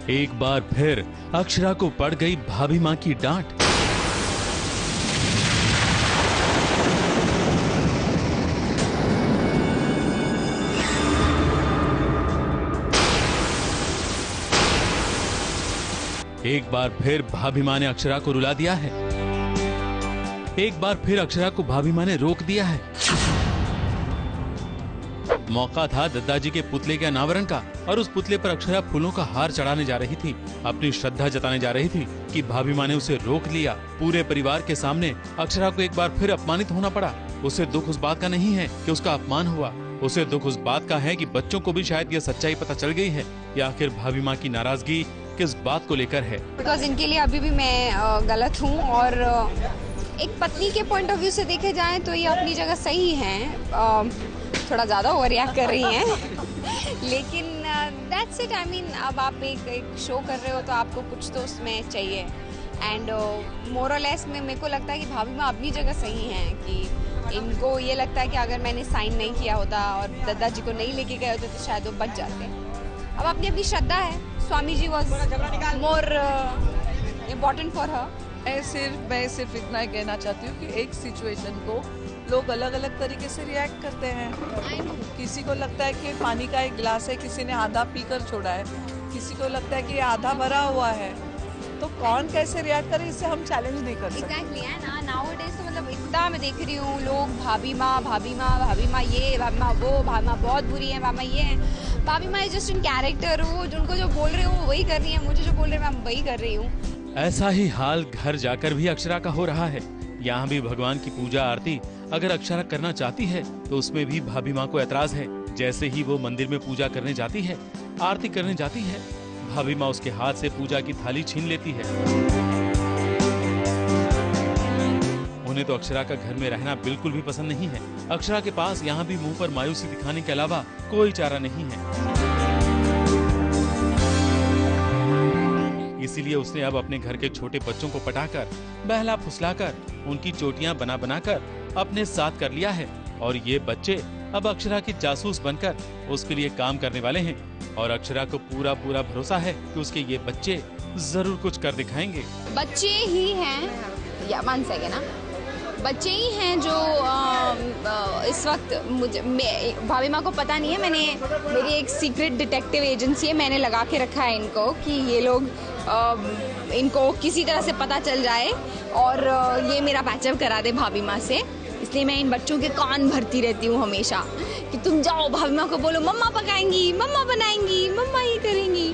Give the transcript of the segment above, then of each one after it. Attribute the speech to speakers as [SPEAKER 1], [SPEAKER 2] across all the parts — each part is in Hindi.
[SPEAKER 1] एक बार फिर अक्षरा को पड़ गई भाभी माँ की डांट। एक बार फिर भाभी माँ ने अक्षरा को रुला दिया है। एक बार फिर अक्षरा को भाभी माँ ने रोक दिया है। मौका था दद्दाजी के पुतले के अनावरण का और उस पुतले पर अक्षरा फूलों का हार चढ़ाने जा रही थी, अपनी श्रद्धा जताने जा रही थी कि भाभी माँ ने उसे रोक लिया। पूरे परिवार के सामने अक्षरा को एक बार फिर अपमानित होना पड़ा। उसे दुख उस बात का नहीं है कि उसका अपमान हुआ, उसे दुख उस बात का है कि बच्चों को भी शायद यह सच्चाई पता चल गई है या आखिर भाभी माँ की नाराजगी किस बात को लेकर है।
[SPEAKER 2] बिकॉज इनके लिए अभी भी मैं गलत हूँ और एक पत्नी के पॉइंट ऑफ व्यू से देखे जाए तो ये अपनी जगह सही हैं, थोड़ा ज़्यादा ओवर रिएक्ट कर रही हैं लेकिन दैट्स इट। आई मीन अब आप एक शो कर रहे हो तो आपको कुछ तो उसमें चाहिए एंड मोर और लेस में मेरे को लगता है कि भाभी माँ अपनी जगह सही हैं कि इनको ये लगता है कि अगर मैंने साइन नहीं किया होता और दादाजी को नहीं लेके गए होते तो शायद वो बच जाते। अब अपनी अपनी श्रद्धा है। Swami ji was more important for her.
[SPEAKER 3] मैं सिर्फ इतना ही कहना चाहती हूँ कि एक सिचुएशन को लोग अलग अलग तरीके से रिएक्ट करते हैं। किसी को लगता है कि पानी का एक गिलास है, किसी ने आधा पीकर छोड़ा है, किसी को लगता है कि आधा भरा हुआ है, तो कौन कैसे रिएक्ट करे इससे हम चैलेंज नहीं कर सकते।
[SPEAKER 2] एग्जैक्टली है ना। नाउअडेज तो मतलब इतना मैं देख रही हूँ लोग भाभी माँ भाभी माँ भाभी माँ ये भाभी माँ वो, भाभी माँ बहुत बुरी है, भाभी माँ ये है। भाभी माँ जस्ट इन कैरेक्टर, वो उनको जो बोल रहे हो वो वही कर रही है, मुझे जो बोल रहे हैं मैं वही कर रही हूँ।
[SPEAKER 1] ऐसा ही हाल घर जाकर भी अक्षरा का हो रहा है। यहाँ भी भगवान की पूजा आरती अगर अक्षरा करना चाहती है तो उसमें भी भाभी माँ को ऐतराज है। जैसे ही वो मंदिर में पूजा करने जाती है, आरती करने जाती है, भाभी माँ उसके हाथ से पूजा की थाली छीन लेती है। उन्हें तो अक्षरा का घर में रहना बिल्कुल भी पसंद नहीं है। अक्षरा के पास यहाँ भी मुंह पर मायूसी दिखाने के अलावा कोई चारा नहीं है। इसीलिए उसने अब अपने घर के छोटे बच्चों को पटाकर, बहला फुसलाकर, उनकी चोटियां बना बनाकर अपने साथ कर लिया है और ये बच्चे अब अक्षरा की जासूस बनकर उसके लिए काम करने वाले हैं और अक्षरा को पूरा पूरा भरोसा है कि उसके ये बच्चे जरूर कुछ कर दिखाएंगे।
[SPEAKER 2] बच्चे ही हैं या मान सके ना, बच्चे ही हैं जो इस वक्त मुझे भाभी माँ को पता नहीं है। मेरी एक सीक्रेट डिटेक्टिव एजेंसी है, मैंने लगा के रखा है इनको कि ये लोग इनको किसी तरह से पता चल जाए और ये मेरा पैचअप करा दे भाभी माँ से। इसलिए मैं इन बच्चों के कान भरती रहती हूँ हमेशा कि तुम जाओ भाभी माँ को बोलो मम्मा पकाएंगी, मम्मा बनाएंगी, मम्मा ये करेंगी,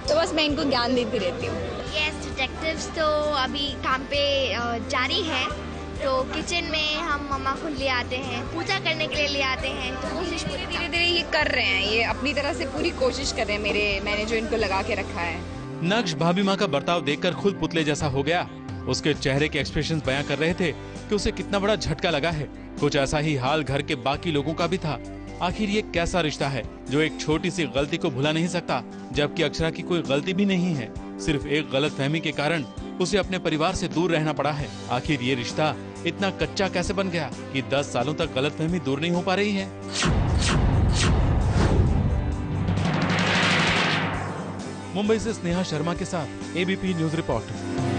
[SPEAKER 2] तो बस मैं इनको ज्ञान देती रहती हूँ।
[SPEAKER 4] यस, डिटेक्टिव्स तो अभी काम पे जारी है, तो किचन में हम मम्मा को ले आते हैं, पूजा करने के लिए ले आते हैं, तो कोशिश पूरी
[SPEAKER 2] धीरे धीरे ये कर रहे हैं, ये अपनी तरह से पूरी कोशिश कर रहे हैं। मैंने जो इनको लगा के रखा है।
[SPEAKER 1] नक्श भाभी माँ का बर्ताव देखकर खुद पुतले जैसा हो गया। उसके चेहरे के एक्सप्रेशंस बयां कर रहे थे कि उसे कितना बड़ा झटका लगा है। कुछ ऐसा ही हाल घर के बाकी लोगों का भी था। आखिर ये कैसा रिश्ता है जो एक छोटी सी गलती को भुला नहीं सकता, जबकि अक्षरा की कोई गलती भी नहीं है। सिर्फ एक गलतफहमी के कारण उसे अपने परिवार से दूर रहना पड़ा है। आखिर ये रिश्ता इतना कच्चा कैसे बन गया कि 10 सालों तक गलतफहमी दूर नहीं हो पा रही है। मुंबई से स्नेहा शर्मा के साथ एबीपी न्यूज रिपोर्ट।